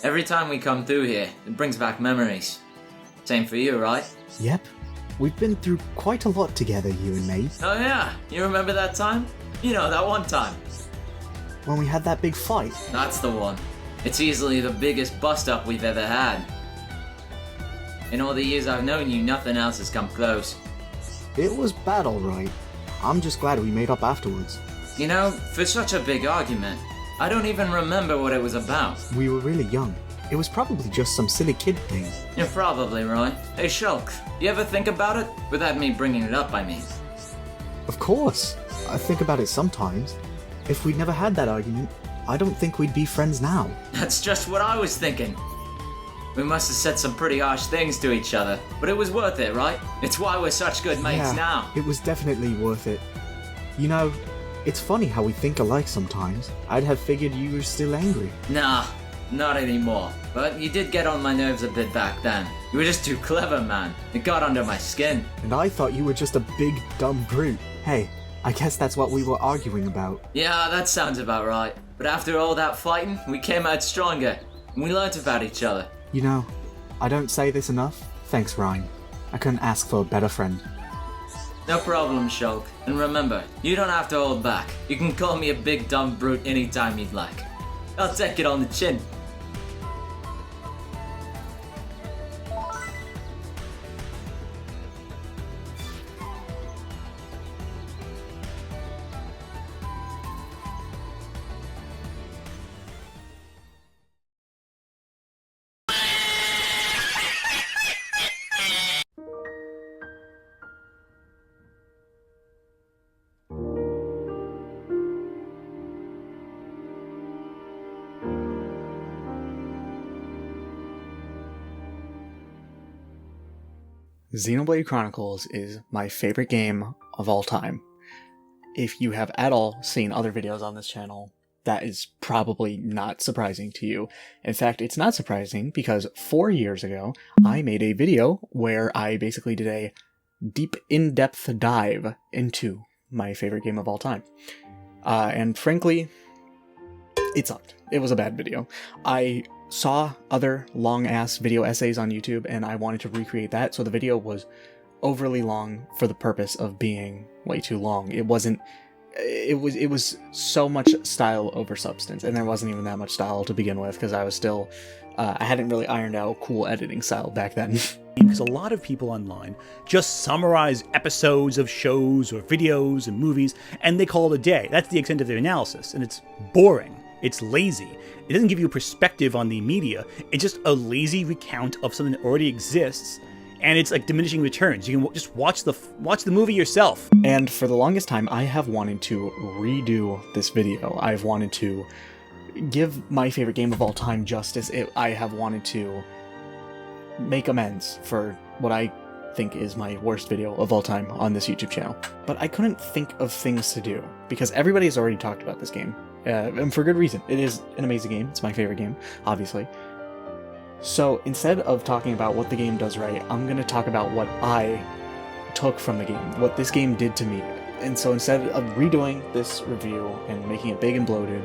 Every time we come through here, it brings back memories. Same for you, right? Yep. We've been through quite a lot together, you and me. Oh yeah, you remember that time? You know, that one time. When we had that big fight. That's the one. It's easily the biggest bust-up we've ever had. In all the years I've known you, nothing else has come close. It was bad, alright. I'm just glad we made up afterwards. You know, for such a big argument, I don't even remember what it was about. We were really young. It was probably just some silly kid thing. You're probably right. Hey Shulk, you ever think about it? Without me bringing it up, I mean. Of course. I think about it sometimes. If we'd never had that argument, I don't think we'd be friends now. That's just what I was thinking. We must have said some pretty harsh things to each other, but it was worth it, right? It's why we're such good mates now. It was definitely worth it. You know, it's funny how we think alike sometimes. I'd have figured you were still angry. Nah, not anymore. But you did get on my nerves a bit back then. You were just too clever, man. It got under my skin. And I thought you were just a big, dumb brute. Hey, I guess that's what we were arguing about. Yeah, that sounds about right. But after all that fighting, we came out stronger. And we learnt about each other. You know, I don't say this enough. Thanks, Reyn. I couldn't ask for a better friend. No problem, Shulk. And remember, you don't have to hold back. You can call me a big dumb brute anytime you'd like. I'll take it on the chin. Xenoblade Chronicles is my favorite game of all time. If you have at all seen other videos on this channel, that is probably not surprising to you. In fact, it's not surprising because 4 years ago, I made a video where I basically did a deep, in-depth dive into my favorite game of all time. And frankly, it sucked. It was a bad video. I saw other long-ass video essays on YouTube, and I wanted to recreate that, so the video was overly long for the purpose of being way too long. It was so much style over substance, and there wasn't even that much style to begin with, because I was still, I hadn't really ironed out cool editing style back then. Because a lot of people online just summarize episodes of shows or videos and movies, and they call it a day. That's the extent of their analysis, and it's boring. It's lazy. It doesn't give you a perspective on the media. It's just a lazy recount of something that already exists, and it's like diminishing returns. You can just watch the movie yourself. And for the longest time, I have wanted to redo this video. I've wanted to give my favorite game of all time justice. I have wanted to make amends for what I think is my worst video of all time on this YouTube channel. But I couldn't think of things to do, because everybody has already talked about this game. And for good reason. It is an amazing game. It's my favorite game, obviously. So instead of talking about what the game does right, I'm going to talk about what I took from the game, what this game did to me. And so instead of redoing this review and making it big and bloated,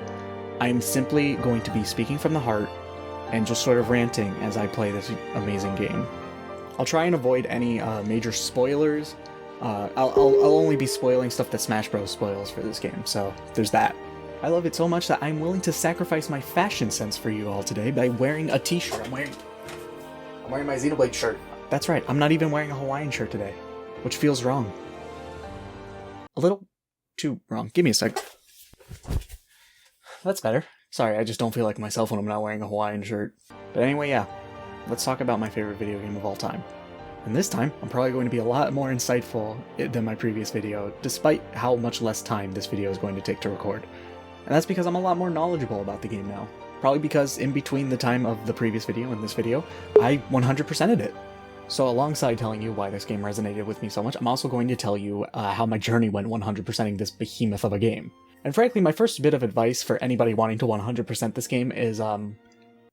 I'm simply going to be speaking from the heart and just sort of ranting as I play this amazing game. I'll try and avoid any major spoilers. I'll only be spoiling stuff that Smash Bros. Spoils for this game, so there's that. I love it so much that I'm willing to sacrifice my fashion sense for you all today by wearing a t-shirt. I'm wearing my Xenoblade shirt. That's right, I'm not even wearing a Hawaiian shirt today, which feels wrong. A little too wrong. Give me a sec. That's better. Sorry, I just don't feel like myself when I'm not wearing a Hawaiian shirt. But anyway, yeah, let's talk about my favorite video game of all time. And this time, I'm probably going to be a lot more insightful than my previous video, despite how much less time this video is going to take to record. And that's because I'm a lot more knowledgeable about the game now. Probably because in between the time of the previous video and this video, I 100%ed it. So alongside telling you why this game resonated with me so much, I'm also going to tell you how my journey went 100%ing this behemoth of a game. And frankly, my first bit of advice for anybody wanting to 100% this game is,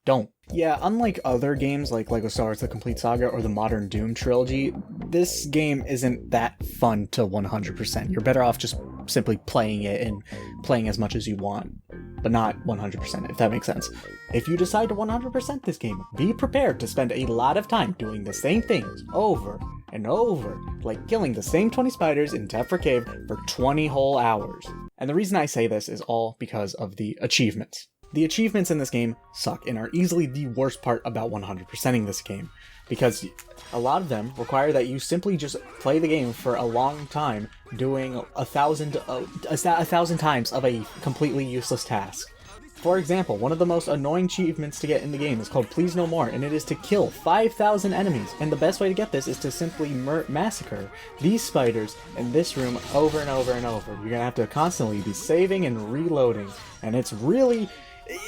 don't. Yeah, unlike other games like LEGO Star Wars The Complete Saga or the modern Doom trilogy, this game isn't that fun to 100%. You're better off just simply playing it and playing as much as you want, but not 100%, if that makes sense. If you decide to 100% this game, be prepared to spend a lot of time doing the same things over and over, like killing the same 20 spiders in Tefra Cave for 20 whole hours. And the reason I say this is all because of the achievements. The achievements in this game suck and are easily the worst part about 100%ing this game, because a lot of them require that you simply just play the game for a long time doing 1,000 times of a completely useless task. For example, one of the most annoying achievements to get in the game is called Please No More, and it is to kill 5,000 enemies, and the best way to get this is to simply massacre these spiders in this room over and over and over. You're gonna have to constantly be saving and reloading, and it's really...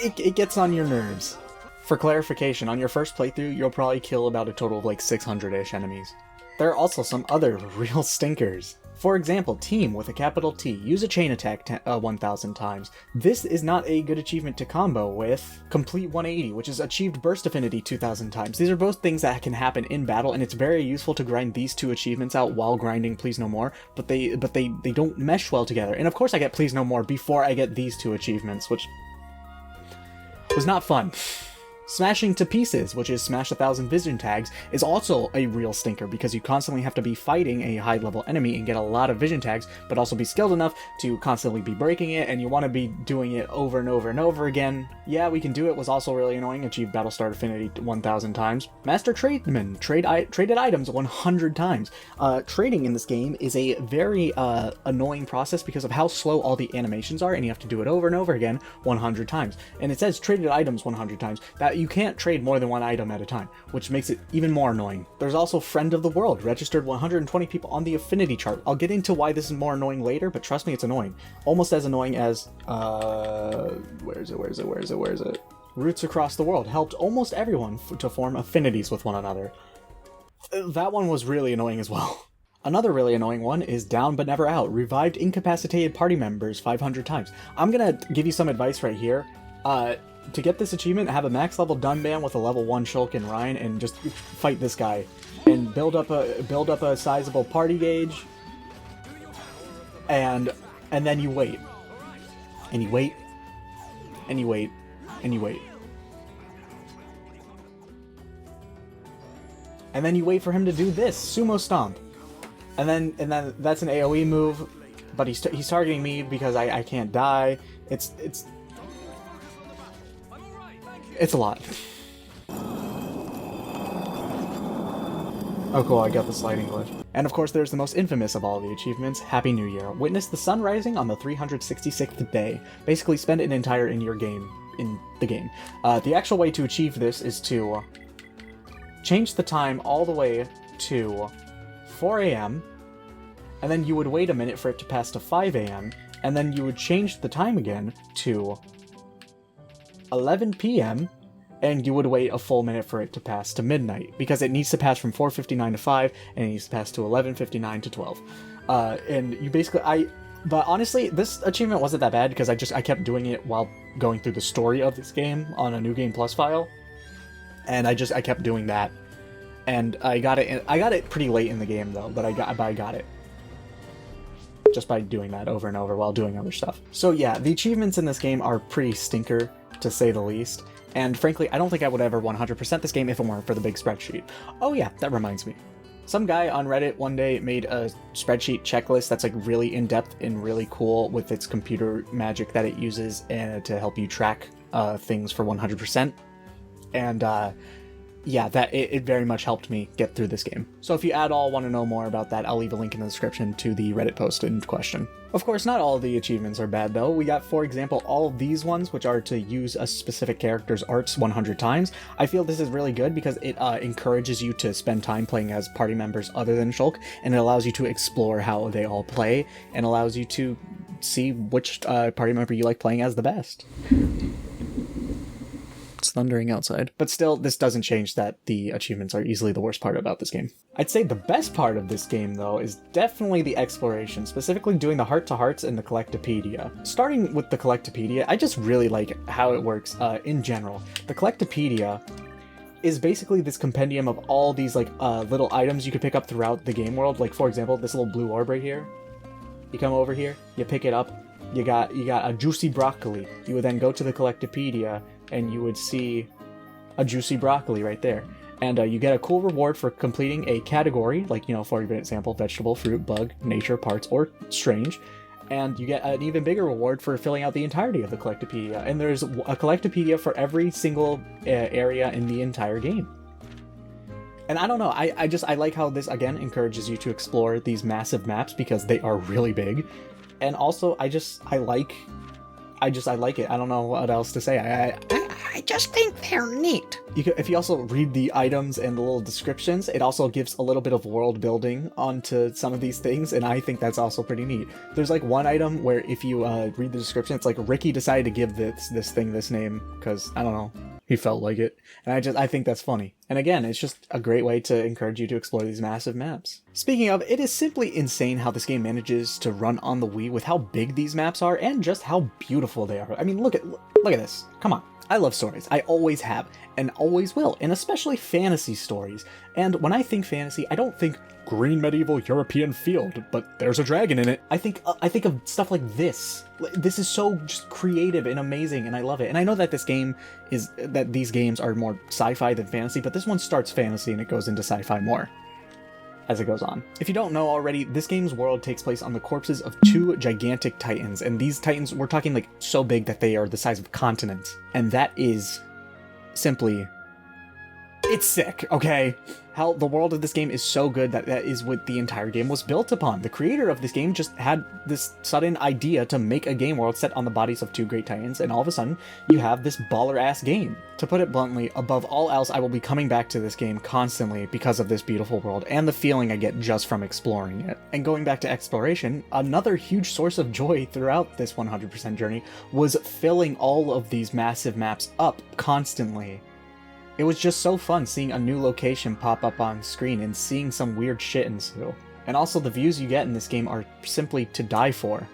It gets on your nerves. For clarification, on your first playthrough, you'll probably kill about a total of like 600-ish enemies. There are also some other real stinkers. For example, Team with a capital T. Use a chain attack 1,000 times. This is not a good achievement to combo with Complete 180, which is achieved Burst Affinity 2,000 times. These are both things that can happen in battle, and it's very useful to grind these two achievements out while grinding Please No More, but they don't mesh well together. And of course I get Please No More before I get these two achievements, which was not fun. Smashing to Pieces, which is smash 1,000 vision tags, is also a real stinker because you constantly have to be fighting a high-level enemy and get a lot of vision tags, but also be skilled enough to constantly be breaking it, and you want to be doing it over and over and over again. Yeah, We Can Do It was also really annoying, achieved Battlestar Affinity 1,000 times. Master Tradesman, traded items 100 times. Trading in this game is a very annoying process because of how slow all the animations are, and you have to do it over and over again 100 times. And it says traded items 100 times. That you can't trade more than one item at a time, which makes it even more annoying. There's also Friend of the World, registered 120 people on the Affinity chart. I'll get into why this is more annoying later, but trust me, it's annoying. Almost as annoying as, where is it? Roots Across the World helped almost everyone to form affinities with one another. That one was really annoying as well. Another really annoying one is Down But Never Out, revived incapacitated party members 500 times. I'm gonna give you some advice right here. To get this achievement, have a max level Dunban with a level 1 Shulk and Reyn, and just fight this guy. And build up a sizable party gauge, and then you wait. And you wait. And you wait. And you wait. And then you wait for him to do this, Sumo Stomp. And then that's an AoE move, but he's targeting me because I can't die. It's a lot. Oh cool, I got the sliding glitch. And of course there's the most infamous of all the achievements, Happy New Year. Witness the sun rising on the 366th day. Basically spend an entire in the game. The actual way to achieve this is to change the time all the way to 4 a.m. and then you would wait a minute for it to pass to 5 a.m. and then you would change the time again to 11 p.m. and you would wait a full minute for it to pass to midnight, because it needs to pass from 4:59 to 5 and it needs to pass to 11:59 to 12. And you basically, but honestly, this achievement wasn't that bad because I kept doing it while going through the story of this game on a New Game Plus file, and I kept doing that, and I got it pretty late in the game though, but I got it just by doing that over and over while doing other stuff. So yeah, the achievements in this game are pretty stinker, to say the least, and frankly, I don't think I would ever 100% this game if it weren't for the big spreadsheet. Oh yeah, that reminds me. Some guy on Reddit one day made a spreadsheet checklist that's like really in-depth and really cool with its computer magic that it uses to help you track things for 100%. And yeah, it very much helped me get through this game. So if you at all want to know more about that, I'll leave a link in the description to the Reddit post in question. Of course, not all of the achievements are bad though. We got, for example, all of these ones, which are to use a specific character's arts 100 times. I feel this is really good because it encourages you to spend time playing as party members other than Shulk, and it allows you to explore how they all play, and allows you to see which party member you like playing as the best. It's thundering outside. But still, this doesn't change that the achievements are easily the worst part about this game. I'd say the best part of this game, though, is definitely the exploration, specifically doing the heart-to-hearts and the Collectapedia. Starting with the Collectapedia, I just really like how it works in general. The Collectapedia is basically this compendium of all these like little items you could pick up throughout the game world. Like, for example, this little blue orb right here. You come over here, you pick it up, you got a juicy broccoli. You would then go to the Collectapedia, and you would see a juicy broccoli right there. And you get a cool reward for completing a category, like, you know, for example, vegetable, fruit, bug, nature, parts, or strange. And you get an even bigger reward for filling out the entirety of the Collectapedia. And there's a Collectapedia for every single area in the entire game. And I don't know, I like how this, again, encourages you to explore these massive maps because they are really big. And also, I like it. I don't know what else to say. I just think they're neat. If you also read the items and the little descriptions, it also gives a little bit of world building onto some of these things, and I think that's also pretty neat. There's like one item where if you read the description, it's like Ricky decided to give this thing this name because, I don't know, he felt like it. And I think that's funny. And again, it's just a great way to encourage you to explore these massive maps. Speaking of, it is simply insane how this game manages to run on the Wii with how big these maps are and just how beautiful they are. I mean, look at this. Come on. I love stories. I always have, and always will, and especially fantasy stories. And when I think fantasy, I don't think green medieval European field, but there's a dragon in it. I think of stuff like this. This is so just creative and amazing, and I love it. And I know that these games are more sci-fi than fantasy, but this one starts fantasy and it goes into sci-fi more as it goes on. If you don't know already, this game's world takes place on the corpses of two gigantic titans, and these titans, we're talking like so big that they are the size of continents. And that is simply... it's sick, okay? How the world of this game is so good that is what the entire game was built upon. The creator of this game just had this sudden idea to make a game world set on the bodies of two great titans, and all of a sudden, you have this baller-ass game. To put it bluntly, above all else, I will be coming back to this game constantly because of this beautiful world and the feeling I get just from exploring it. And going back to exploration, another huge source of joy throughout this 100% journey was filling all of these massive maps up constantly. It was just so fun seeing a new location pop up on screen and seeing some weird shit ensue. And also the views you get in this game are simply to die for,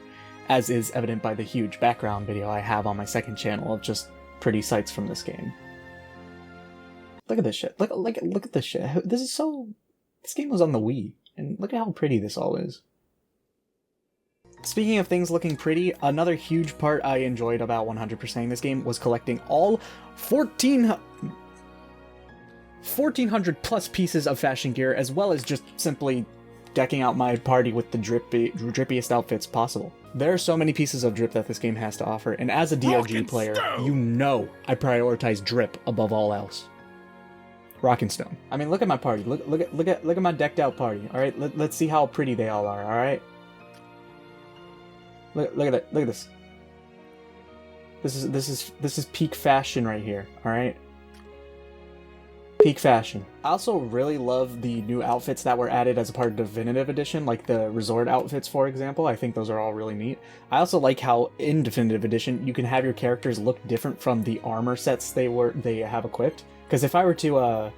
as is evident by the huge background video I have on my second channel of just pretty sights from this game. Look at this shit. Look at this shit. This game was on the Wii, and look at how pretty this all is. Speaking of things looking pretty, another huge part I enjoyed about 100%ing this game was collecting all 1,400 plus pieces of fashion gear, as well as just simply decking out my party with the drippiest outfits possible. There are so many pieces of drip that this game has to offer, and as a DOG player, you know I prioritize drip above all else. Rockin' Stone. I mean, look at my party. Look at my decked out party. All right, let's see how pretty they all are. All right. Look at that. Look at this. This is peak fashion right here. All right. Peak fashion. I also really love the new outfits that were added as a part of Definitive Edition, like the resort outfits, for example. I think those are all really neat. I also like how in Definitive Edition you can have your characters look different from the armor sets they have equipped. Because if I were to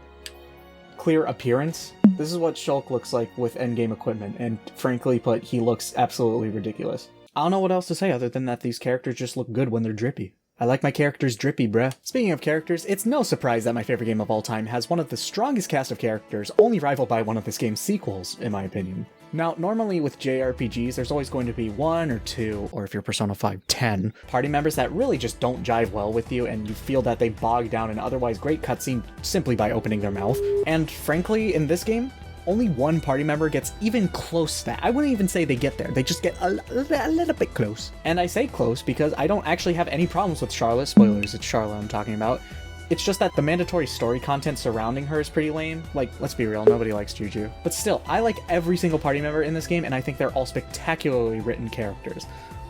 clear appearance, this is what Shulk looks like with endgame equipment, and frankly put, he looks absolutely ridiculous. I don't know what else to say other than that these characters just look good when they're drippy. I like my characters drippy, bruh. Speaking of characters, it's no surprise that my favorite game of all time has one of the strongest cast of characters, only rivaled by one of this game's sequels, in my opinion. Now, normally with JRPGs, there's always going to be one or two, or if you're Persona 5, 10, party members that really just don't jive well with you, and you feel that they bog down an otherwise great cutscene simply by opening their mouth. And frankly, in this game, only one party member gets even close to that. I wouldn't even say they get there. They just get a little bit close. And I say close because I don't actually have any problems with Charlotte. Spoilers, it's Charlotte I'm talking about. It's just that the mandatory story content surrounding her is pretty lame. Like, let's be real, nobody likes Juju. But still, I like every single party member in this game, and I think they're all spectacularly written characters.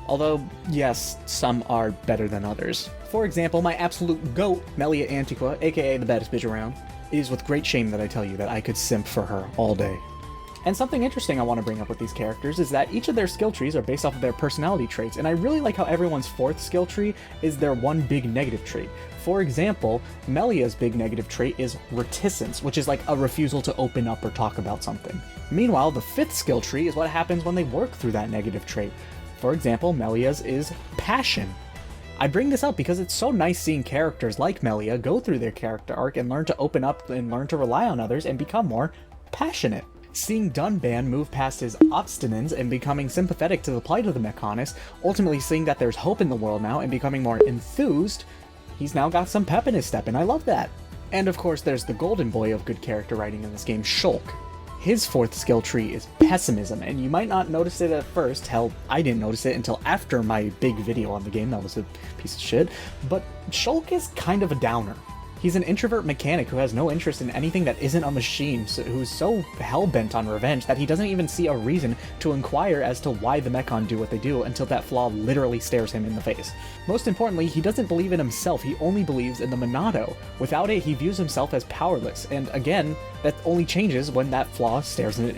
Although, yes, some are better than others. For example, my absolute GOAT, Melia Antiqua, aka the baddest bitch around. It is with great shame that I tell you that I could simp for her all day. And something interesting I want to bring up with these characters is that each of their skill trees are based off of their personality traits, and I really like how everyone's 4th skill tree is their one big negative trait. For example, Melia's big negative trait is reticence, which is like a refusal to open up or talk about something. Meanwhile, the 5th skill tree is what happens when they work through that negative trait. For example, Melia's is passion. I bring this up because it's so nice seeing characters like Melia go through their character arc and learn to open up and learn to rely on others and become more passionate. Seeing Dunban move past his obstinance and becoming sympathetic to the plight of the Mechanist, ultimately seeing that there's hope in the world now and becoming more enthused, he's now got some pep in his step, and I love that. And of course there's the golden boy of good character writing in this game, Shulk. His 4th skill tree is pessimism, and you might not notice it at first. Hell, I didn't notice it until after my big video on the game. That was a piece of shit. But Shulk is kind of a downer. He's an introvert mechanic who has no interest in anything that isn't a machine, who's so hell-bent on revenge that he doesn't even see a reason to inquire as to why the Mechon do what they do until that flaw literally stares him in the face. Most importantly, he doesn't believe in himself, he only believes in the Monado. Without it, he views himself as powerless, and again, that only changes when that flaw stares him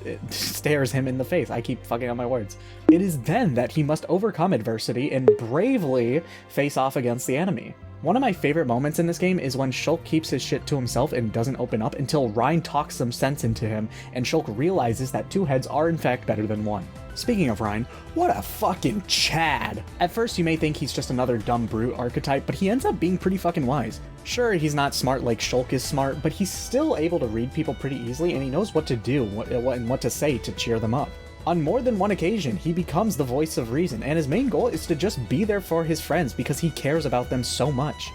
in the face. I keep fucking up my words. It is then that he must overcome adversity and bravely face off against the enemy. One of my favorite moments in this game is when Shulk keeps his shit to himself and doesn't open up until Reyn talks some sense into him, and Shulk realizes that 2 heads are in fact better than 1. Speaking of Reyn, what a fucking Chad! At first you may think he's just another dumb brute archetype, but he ends up being pretty fucking wise. Sure, he's not smart like Shulk is smart, but he's still able to read people pretty easily, and he knows what to do and what to say to cheer them up. On more than one occasion, he becomes the voice of reason, and his main goal is to just be there for his friends because he cares about them so much.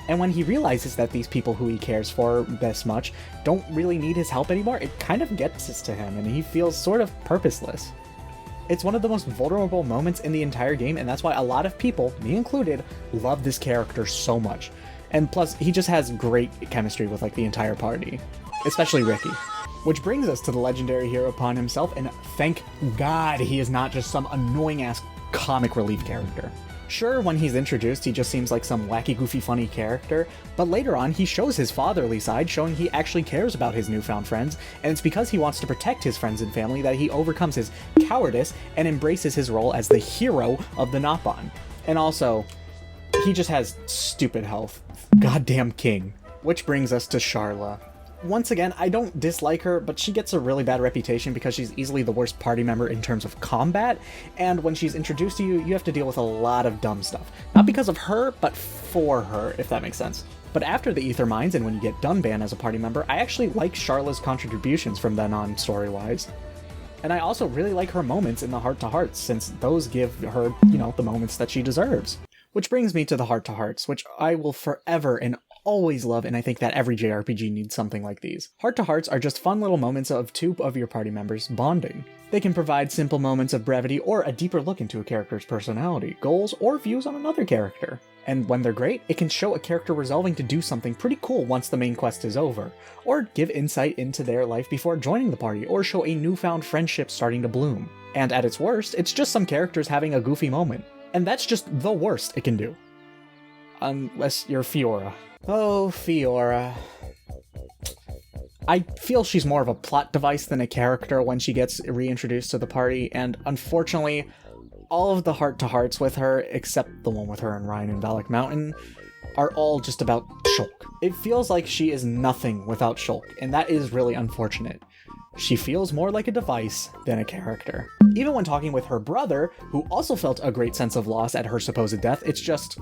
And when he realizes that these people who he cares for this much don't really need his help anymore, it kind of gets to him, and he feels sort of purposeless. It's one of the most vulnerable moments in the entire game, and that's why a lot of people, me included, love this character so much. And plus, he just has great chemistry with like the entire party, especially Ricky. Which brings us to the legendary hero upon himself, and thank God he is not just some annoying-ass comic relief character. Sure, when he's introduced, he just seems like some wacky, goofy, funny character, but later on, he shows his fatherly side, showing he actually cares about his newfound friends, and it's because he wants to protect his friends and family that he overcomes his cowardice and embraces his role as the hero of the Nopon. And also, he just has stupid health. Goddamn king. Which brings us to Charla. Once again, I don't dislike her, but she gets a really bad reputation because she's easily the worst party member in terms of combat, and when she's introduced to you, you have to deal with a lot of dumb stuff. Not because of her, but for her, if that makes sense. But after the Ether Mines, and when you get Dunban as a party member, I actually like Charla's contributions from then on, story-wise. And I also really like her moments in the heart-to-hearts, since those give her, the moments that she deserves. Which brings me to the heart-to-hearts, which I will forever and always love, and I think that every JRPG needs something like these. Heart-to-hearts are just fun little moments of 2 of your party members bonding. They can provide simple moments of brevity or a deeper look into a character's personality, goals, or views on another character. And when they're great, it can show a character resolving to do something pretty cool once the main quest is over, or give insight into their life before joining the party, or show a newfound friendship starting to bloom. And at its worst, it's just some characters having a goofy moment. And that's just the worst it can do. Unless you're Fiora. Oh, Fiora. I feel she's more of a plot device than a character when she gets reintroduced to the party, and unfortunately, all of the heart-to-hearts with her, except the one with her and Reyn in Valak Mountain, are all just about Shulk. It feels like she is nothing without Shulk, and that is really unfortunate. She feels more like a device than a character. Even when talking with her brother, who also felt a great sense of loss at her supposed death, it's just...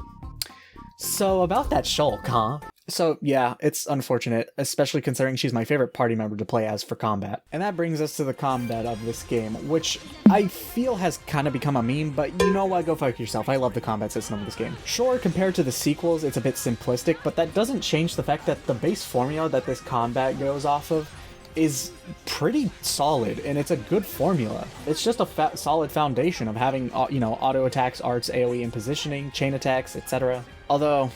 So about that Shulk, huh? So yeah, it's unfortunate, especially considering she's my favorite party member to play as for combat. And that brings us to the combat of this game, which I feel has kind of become a meme, but you know what, go fuck yourself. I love the combat system of this game. Sure, compared to the sequels, it's a bit simplistic, but that doesn't change the fact that the base formula that this combat goes off of is pretty solid, and it's a good formula. It's just a solid foundation of having, auto attacks, arts, AoE and positioning, chain attacks, etc. Although,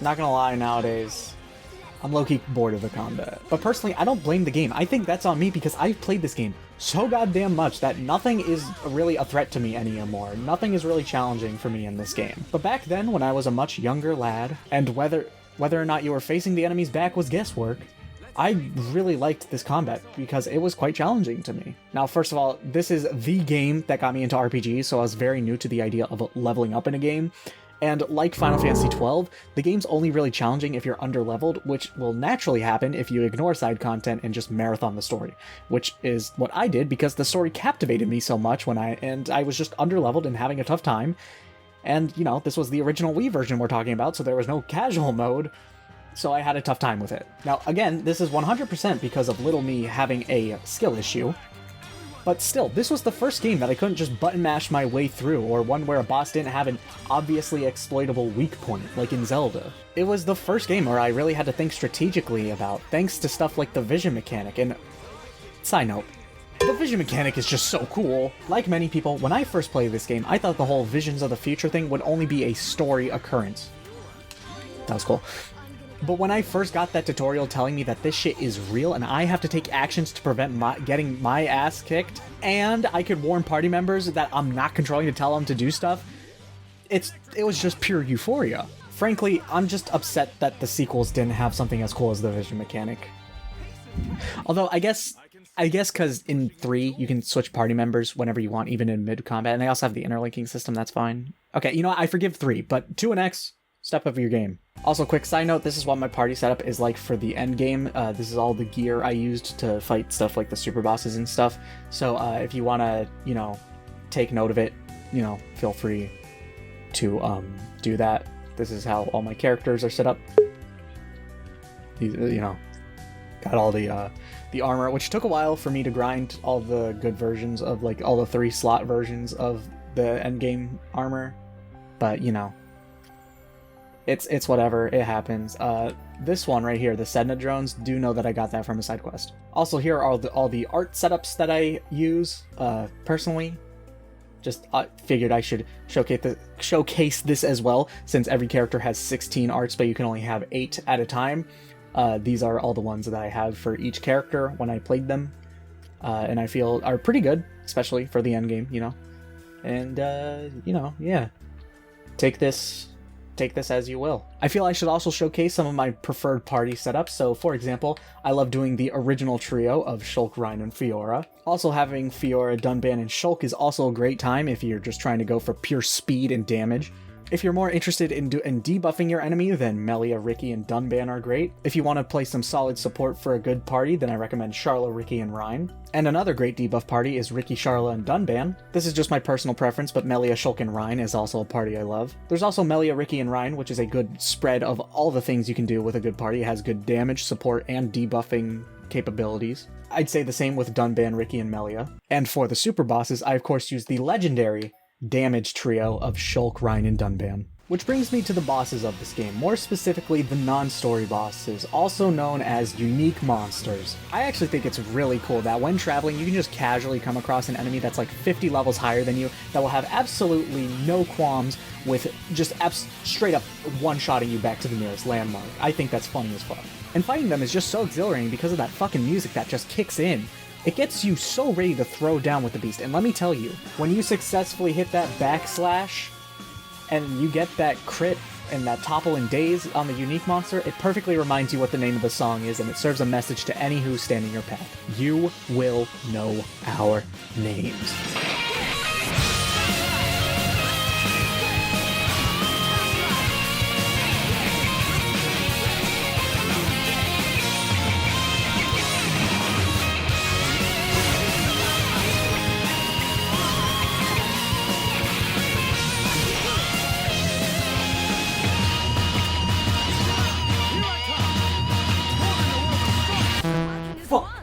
not gonna lie, nowadays, I'm low-key bored of the combat. But personally, I don't blame the game. I think that's on me because I've played this game so goddamn much that nothing is really a threat to me anymore. Nothing is really challenging for me in this game. But back then, when I was a much younger lad, and whether or not you were facing the enemy's back was guesswork, I really liked this combat because it was quite challenging to me. Now, first of all, this is the game that got me into RPGs, so I was very new to the idea of leveling up in a game. And like Final Fantasy XII, the game's only really challenging if you're underleveled, which will naturally happen if you ignore side content and just marathon the story, which is what I did because the story captivated me so much and I was just underleveled and having a tough time. And, you know, this was the original Wii version we're talking about, so there was no casual mode, so I had a tough time with it. Now, again, this is 100% because of little me having a skill issue. But still, this was the first game that I couldn't just button mash my way through, or one where a boss didn't have an obviously exploitable weak point, like in Zelda. It was the first game where I really had to think strategically about, thanks to stuff like the vision mechanic, and... Side note, the vision mechanic is just so cool. Like many people, when I first played this game, I thought the whole visions of the future thing would only be a story occurrence. That was cool. But when I first got that tutorial telling me that this shit is real and I have to take actions to prevent getting my ass kicked, and I could warn party members that I'm not controlling to tell them to do stuff, it was just pure euphoria. Frankly, I'm just upset that the sequels didn't have something as cool as the vision mechanic. Although, I guess because in 3, you can switch party members whenever you want, even in mid-combat, and they also have the interlinking system, that's fine. Okay, you know what, I forgive 3, but 2 and X, step up your game. Also, quick side note, this is what my party setup is like for the Endgame. This is all the gear I used to fight stuff like the Superbosses and stuff. So if you want to, you know, take note of it, you know, feel free to do that. This is how all my characters are set up. These, you know, got all the armor, which took a while for me to grind all the good versions of, like, all the 3 slot versions of the Endgame armor. But, you know, it's whatever, it happens. This one right here, the Sedna drones, do know that I got that from a side quest. Also, here are all the art setups that I use personally. Just figured I should showcase this as well, since every character has 16 arts, but you can only have 8 at a time. These are all the ones that I have for each character when I played them, and I feel are pretty good, especially for the endgame, you know. And you know, yeah, take this as you will. I feel I should also showcase some of my preferred party setups. So, for example, I love doing the original trio of Shulk, Reyn, and Fiora. Also, having Fiora, Dunban, and Shulk is also a great time if you're just trying to go for pure speed and damage. If you're more interested in debuffing your enemy, then Melia, Ricky, and Dunban are great. If you want to play some solid support for a good party, then I recommend Charla, Ricky, and Reyn. And another great debuff party is Ricky, Charla, and Dunban. This is just my personal preference, but Melia, Shulk, and Reyn is also a party I love. There's also Melia, Ricky, and Reyn, which is a good spread of all the things you can do with a good party. It has good damage, support, and debuffing capabilities. I'd say the same with Dunban, Ricky, and Melia. And for the Superbosses, I of course use the legendary damage trio of Shulk, Reyn, and Dunban. Which brings me to the bosses of this game, more specifically the non-story bosses, also known as unique monsters. I actually think it's really cool that when traveling, you can just casually come across an enemy that's like 50 levels higher than you, that will have absolutely no qualms with just straight up one-shotting you back to the nearest landmark. I think that's funny as fuck. And fighting them is just so exhilarating because of that fucking music that just kicks in. It gets you so ready to throw down with the beast, and let me tell you, when you successfully hit that backslash, and you get that crit and that topple and daze on the unique monster, it perfectly reminds you what the name of the song is, and it serves a message to any who stand in your path. You will know our names.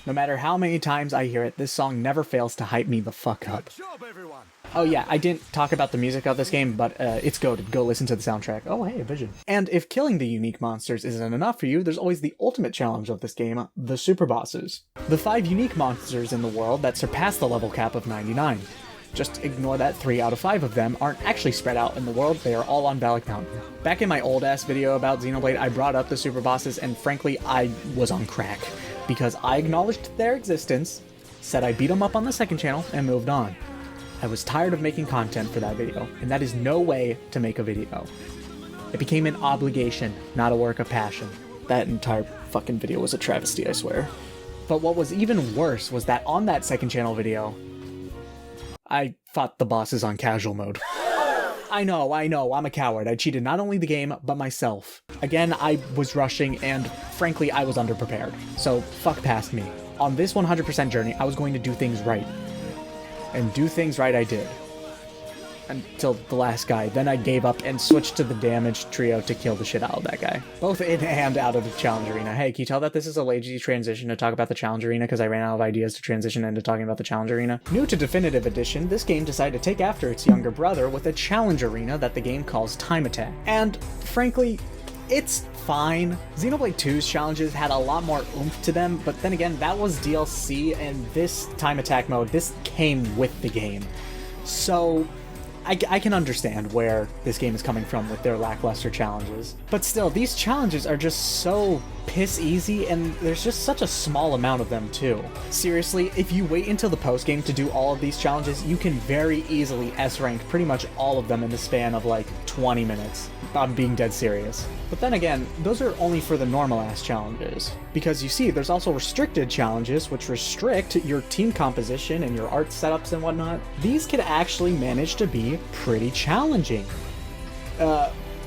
No matter how many times I hear it, this song never fails to hype me the fuck up. Oh yeah, I didn't talk about the music of this game, but it's goated. Go listen to the soundtrack. Oh hey, Vision. And if killing the unique monsters isn't enough for you, there's always the ultimate challenge of this game, the Superbosses. The 5 unique monsters in the world that surpass the level cap of 99. Just ignore that 3 out of 5 of them aren't actually spread out in the world, they are all on Valak Mountain. Back in my old ass video about Xenoblade, I brought up the Superbosses, and frankly, I was on crack. Because I acknowledged their existence, said I beat them up on the second channel, and moved on. I was tired of making content for that video, and that is no way to make a video. It became an obligation, not a work of passion. That entire fucking video was a travesty, I swear. But what was even worse was that on that second channel video, I fought the bosses on casual mode. I know, I'm a coward. I cheated not only the game, but myself. Again, I was rushing, and frankly, I was underprepared. So, fuck past me. On this 100% journey, I was going to do things right. And do things right I did. Until the last guy. Then I gave up and switched to the damage trio to kill the shit out of that guy. Both in and out of the challenge arena. Hey, can you tell that this is a lazy transition to talk about the challenge arena because I ran out of ideas to transition into talking about the challenge arena? New to Definitive Edition, this game decided to take after its younger brother with a challenge arena that the game calls Time Attack. And frankly, it's fine. Xenoblade 2's challenges had a lot more oomph to them, but then again, that was DLC, and this Time Attack mode, this came with the game. So I can understand where this game is coming from with their lackluster challenges. But still, these challenges are just so piss easy, and there's just such a small amount of them too. Seriously, if you wait until the post-game to do all of these challenges, you can very easily S-rank pretty much all of them in the span of like 20 minutes. I'm being dead serious. But then again, those are only for the normal-ass challenges. Because you see, there's also restricted challenges, which restrict your team composition and your art setups and whatnot. These can actually manage to be pretty challenging.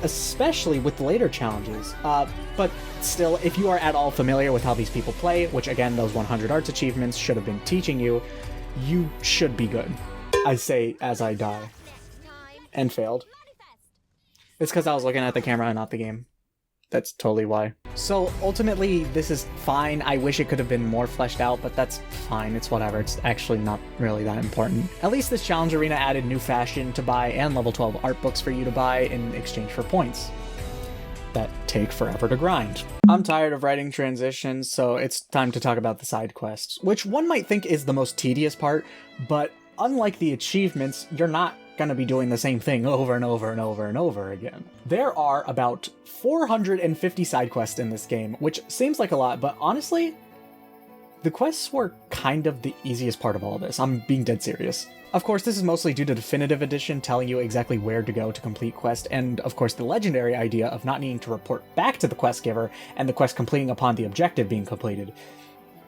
Especially with later challenges. But still, if you are at all familiar with how these people play, which again, those 100 arts achievements should have been teaching you, you should be good. I say as I die. And failed. It's because I was looking at the camera and not the game. That's totally why. So ultimately, this is fine. I wish it could have been more fleshed out, but that's fine. It's whatever. It's actually not really that important. At least this challenge arena added new fashion to buy and level 12 art books for you to buy in exchange for points that take forever to grind. I'm tired of writing transitions, so it's time to talk about the side quests, which one might think is the most tedious part, but unlike the achievements, you're not gonna be doing the same thing over and over and over and over again. There are about 450 side quests in this game, which seems like a lot, but honestly, the quests were kind of the easiest part of all this. I'm being dead serious. Of course, this is mostly due to Definitive Edition telling you exactly where to go to complete quest, and of course the legendary idea of not needing to report back to the quest giver and the quest completing upon the objective being completed.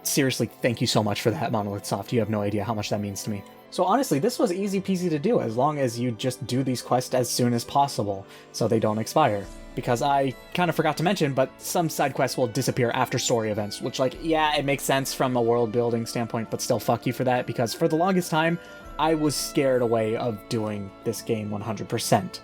Seriously, thank you so much for that, Monolith Soft. You have no idea how much that means to me. So honestly, this was easy peasy to do as long as you just do these quests as soon as possible, so they don't expire. Because I kind of forgot to mention, but some side quests will disappear after story events, which like, yeah, it makes sense from a world building standpoint, but still fuck you for that, because for the longest time, I was scared away of doing this game 100%.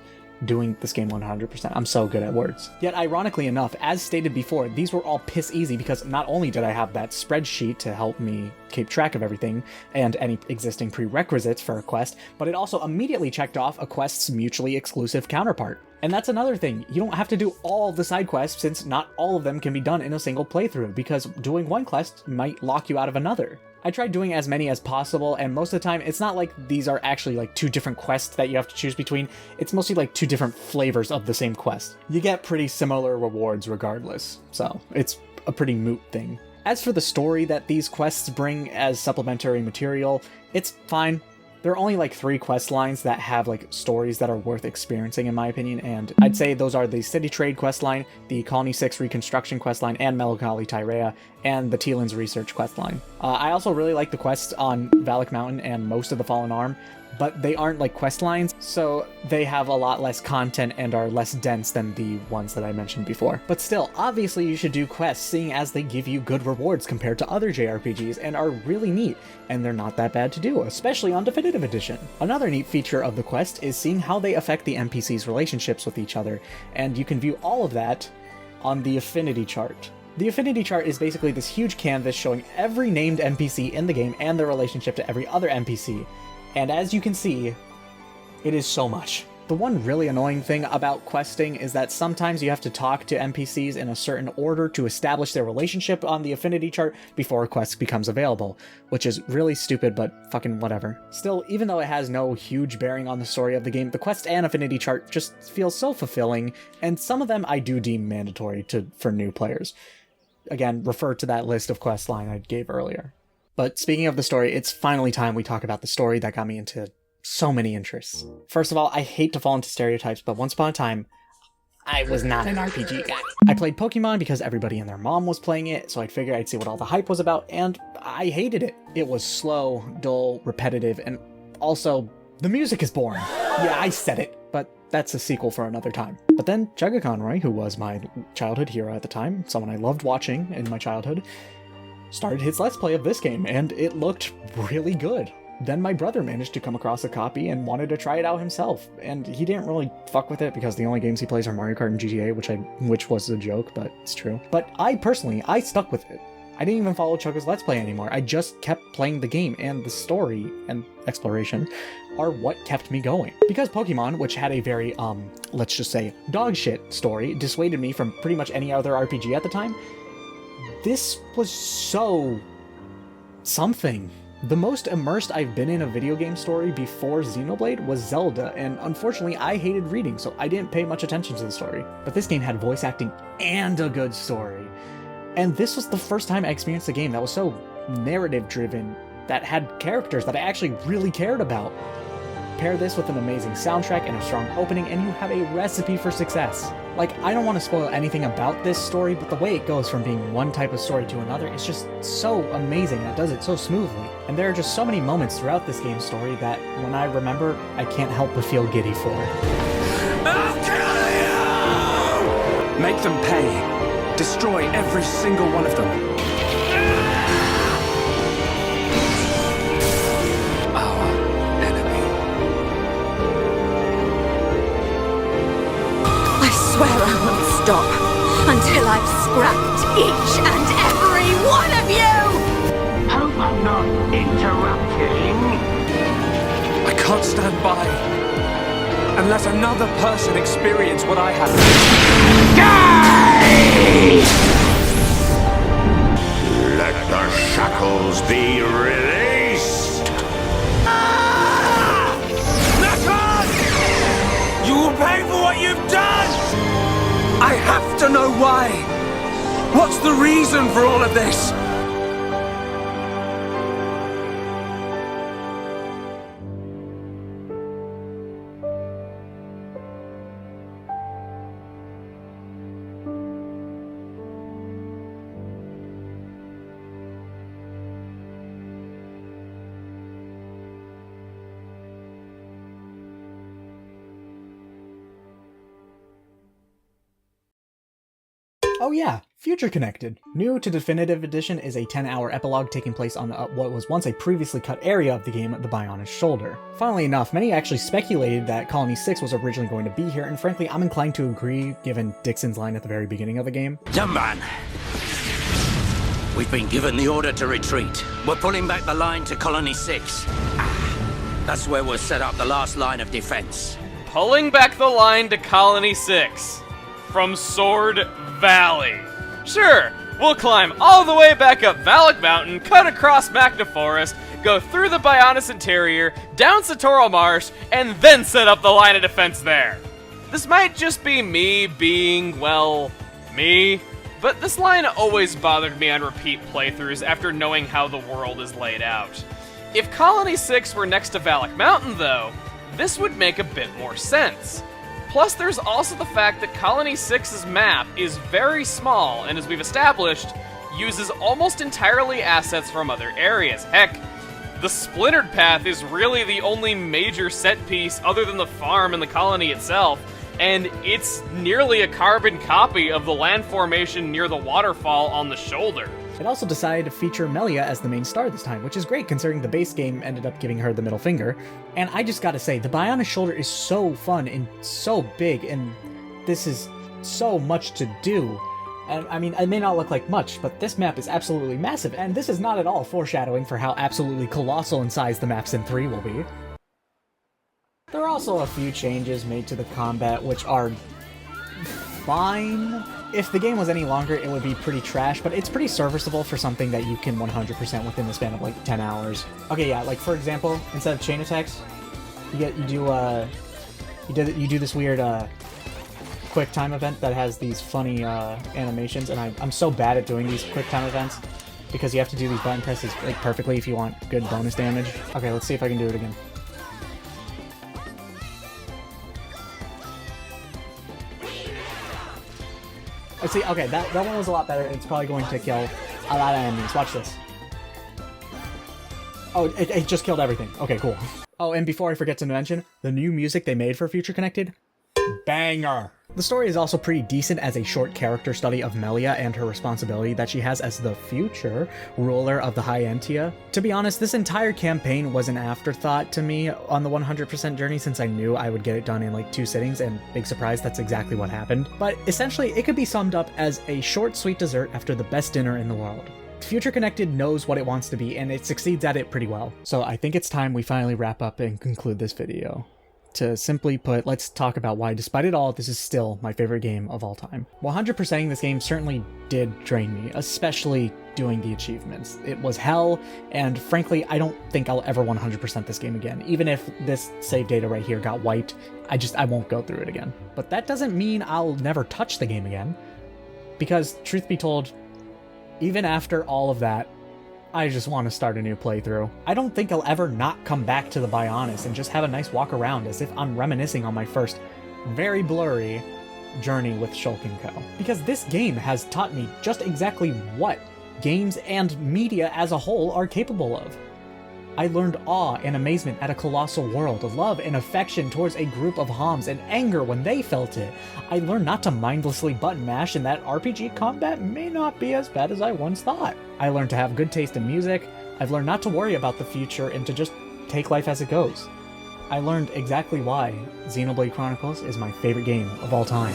I'm so good at words. Yet ironically enough, as stated before, these were all piss easy because not only did I have that spreadsheet to help me keep track of everything and any existing prerequisites for a quest, but it also immediately checked off a quest's mutually exclusive counterpart. And that's another thing, you don't have to do all of the side quests since not all of them can be done in a single playthrough, because doing one quest might lock you out of another. I tried doing as many as possible, and most of the time, it's not like these are actually like two different quests that you have to choose between, it's mostly like two different flavors of the same quest. You get pretty similar rewards regardless, so it's a pretty moot thing. As for the story that these quests bring as supplementary material, it's fine. There are only like 3 quest lines that have like stories that are worth experiencing in my opinion, and I'd say those are the City Trade questline, the Colony 6 Reconstruction questline and Melancholy Tyrea, and the Teelan's Research questline. I also really like the quests on Valak Mountain and most of the Fallen Arm, but they aren't like quest lines, so they have a lot less content and are less dense than the ones that I mentioned before. But still, obviously you should do quests, seeing as they give you good rewards compared to other JRPGs and are really neat, and they're not that bad to do, especially on Definitive Edition. Another neat feature of the quest is seeing how they affect the NPCs' relationships with each other, and you can view all of that on the Affinity chart. The Affinity chart is basically this huge canvas showing every named NPC in the game and their relationship to every other NPC. And as you can see, it is so much. The one really annoying thing about questing is that sometimes you have to talk to NPCs in a certain order to establish their relationship on the Affinity chart before a quest becomes available, which is really stupid, but fucking whatever. Still, even though it has no huge bearing on the story of the game, the quest and Affinity chart just feel so fulfilling, and some of them I do deem mandatory for new players. Again, refer to that list of quest line I gave earlier. But speaking of the story, it's finally time we talk about the story that got me into so many interests. First of all, I hate to fall into stereotypes, but once upon a time, I was not an RPG guy. I played Pokemon because everybody and their mom was playing it, so I'd figure I'd see what all the hype was about, and I hated it. It was slow, dull, repetitive, and also, the music is boring. Yeah, I said it, but that's a sequel for another time. But then Chugga Conroy, who was my childhood hero at the time, someone I loved watching in my childhood, started his Let's Play of this game, and it looked really good. Then my brother managed to come across a copy and wanted to try it out himself, and he didn't really fuck with it because the only games he plays are Mario Kart and GTA, which was a joke, but it's true. But I stuck with it. I didn't even follow Chugga's Let's Play anymore. I just kept playing the game, and the story and exploration are what kept me going. Because Pokemon, which had a very, let's just say, dogshit story, dissuaded me from pretty much any other RPG at the time, this was so something. The most immersed I've been in a video game story before Xenoblade was Zelda, and unfortunately I hated reading, so I didn't pay much attention to the story. But this game had voice acting and a good story. And this was the first time I experienced a game that was so narrative-driven, that had characters that I actually really cared about. Pair this with an amazing soundtrack and a strong opening, and you have a recipe for success. Like, I don't want to spoil anything about this story, but the way it goes from being one type of story to another is just so amazing, and it does it so smoothly. And there are just so many moments throughout this game's story that, when I remember, I can't help but feel giddy for. I'll kill you! Make them pay. Destroy every single one of them. Our enemy. I swear I won't stop until I've scrapped each and every one of you! Hope I'm not interrupting. I can't stand by and let another person experience what I have. Let the shackles be released! Nakon! You will pay for what you've done! I have to know why! What's the reason for all of this? Oh yeah, Future Connected. New to Definitive Edition is a 10-hour epilogue taking place on what was once a previously cut area of the game, the Bionic Shoulder. Funnily enough, many actually speculated that Colony 6 was originally going to be here, and frankly, I'm inclined to agree given Dixon's line at the very beginning of the game. Young man, we've been given the order to retreat. We're pulling back the line to Colony 6. That's where we'll set up the last line of defense. Pulling back the line to Colony 6 from Sword Valley. Sure, we'll climb all the way back up Valak Mountain, cut across Magna Forest, go through the Bionis Interior, down Satoral Marsh, and then set up the line of defense there. This might just be me being, well, me, but this line always bothered me on repeat playthroughs after knowing how the world is laid out. If Colony 6 were next to Valak Mountain, though, this would make a bit more sense. Plus, there's also the fact that Colony 6's map is very small, and as we've established, uses almost entirely assets from other areas. Heck, the Splintered Path is really the only major set piece other than the farm and the colony itself, and it's nearly a carbon copy of the land formation near the waterfall on the shoulder. It also decided to feature Melia as the main star this time, which is great considering the base game ended up giving her the middle finger. And I just gotta say, the Bionic Shoulder is so fun and so big, and this is so much to do. And I mean, it may not look like much, but this map is absolutely massive, and this is not at all foreshadowing for how absolutely colossal in size the maps in 3 will be. There are also a few changes made to the combat, which are fine. If the game was any longer, it would be pretty trash, but it's pretty serviceable for something that you can 100% within the span of like 10 hours. Okay, yeah, like for example, instead of chain attacks, you do this weird quick time event that has these funny animations, and I'm so bad at doing these quick time events because you have to do these button presses like perfectly if you want good bonus damage. Okay, let's see if I can do it again. See, okay, that one was a lot better. It's probably going to kill a lot of enemies. Watch this. Oh, it just killed everything. Okay, cool. Oh, and before I forget to mention, the new music they made for Future Connected, banger! The story is also pretty decent as a short character study of Melia and her responsibility that she has as the future ruler of the High Entia. To be honest, this entire campaign was an afterthought to me on the 100% journey since I knew I would get it done in like 2 sittings, and big surprise, that's exactly what happened. But essentially, it could be summed up as a short sweet dessert after the best dinner in the world. Future Connected knows what it wants to be, and it succeeds at it pretty well. So I think it's time we finally wrap up and conclude this video. To simply put, let's talk about why, despite it all, this is still my favorite game of all time. 100%ing this game certainly did drain me, especially doing the achievements. It was hell, and frankly, I don't think I'll ever 100% this game again. Even if this save data right here got wiped, I won't go through it again. But that doesn't mean I'll never touch the game again, because truth be told, even after all of that, I just want to start a new playthrough. I don't think I'll ever not come back to the Bionis and just have a nice walk around as if I'm reminiscing on my first, very blurry, journey with Shulk & Co. Because this game has taught me just exactly what games and media as a whole are capable of. I learned awe and amazement at a colossal world, love and affection towards a group of Homs, and anger when they felt it. I learned not to mindlessly button mash, and that RPG combat may not be as bad as I once thought. I learned to have good taste in music. I've learned not to worry about the future and to just take life as it goes. I learned exactly why Xenoblade Chronicles is my favorite game of all time.